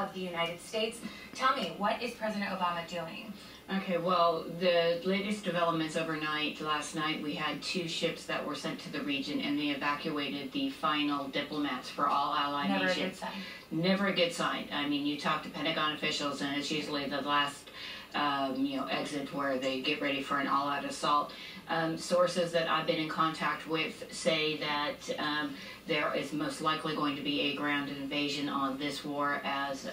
of the United States. Tell me, what is President Obama doing? Okay, well, the latest developments overnight, last night, we had 2 ships that were sent to the region, and they evacuated the final diplomats for all allied nations. Never a good sign. Never a good sign. I mean, you talk to Pentagon officials, and it's usually the last exit where they get ready for an all-out assault. Sources that I've been in contact with say that there is most likely going to be a ground invasion on this war, as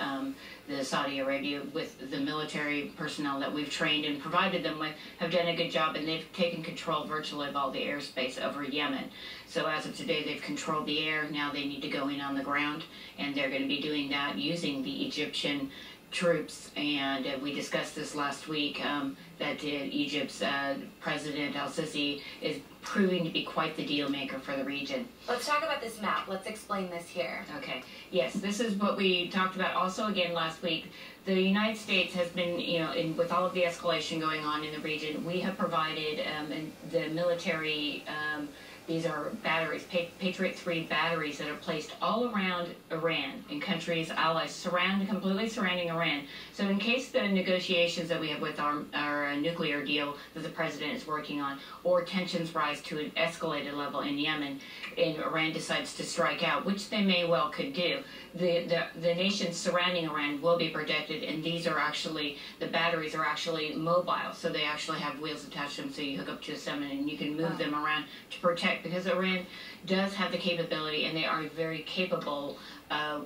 the Saudi Arabia, with the military personnel that we've trained and provided them with, have done a good job, and they've taken control virtually of all the airspace over Yemen. So as of today, they've controlled the air. Now they need to go in on the ground, and they're going to be doing that using the Egyptian troops. And we discussed this last week, that Egypt's President al-Sisi is proving to be quite the deal maker for the region. Let's talk about this map. Let's explain this here. Okay. Yes, this is what we talked about also again last week. The United States has been, with all of the escalation going on in the region, we have provided the military, these are batteries, Patriot 3 batteries that are placed all around Iran, in countries, allies, completely surrounding Iran. So in case the negotiations that we have with our nuclear deal that the president is working on, or tensions rise to an escalated level in Yemen, and Iran decides to strike out, which they may well could do, the nations surrounding Iran will be protected, and these are actually, the batteries are actually mobile, so they actually have wheels attached to them, so you hook up to a summon and you can move them around to protect, because Iran does have the capability, and they are a very capable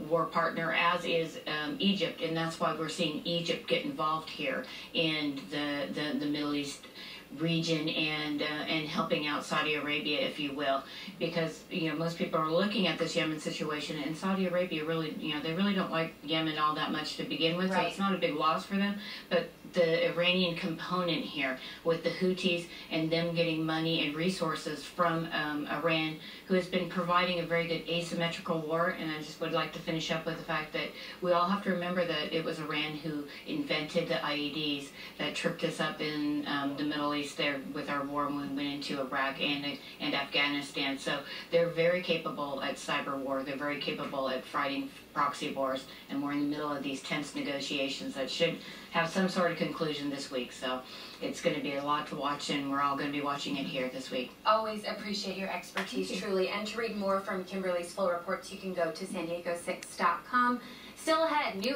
war partner, as is Egypt, and that's why we're seeing Egypt get involved here in the Middle East region, and helping out Saudi Arabia, if you will, because most people are looking at this Yemen situation, and Saudi Arabia really, they really don't like Yemen all that much to begin with, right. So it's not a big loss for them. But the Iranian component here, with the Houthis and them getting money and resources from Iran, who has been providing a very good asymmetrical war. And I just would like to finish up with the fact that we all have to remember that it was Iran who invented the IEDs that tripped us up in the Middle East there with our war when we went into Iraq and Afghanistan. So they're very capable at cyber war. They're very capable at fighting proxy wars, and we're in the middle of these tense negotiations that should have some sort of conclusion this week. So it's going to be a lot to watch, and we're all going to be watching it here this week. Always appreciate your expertise, truly. And to read more from Kimberly's full reports, you can go to san diego6.com. Still ahead, new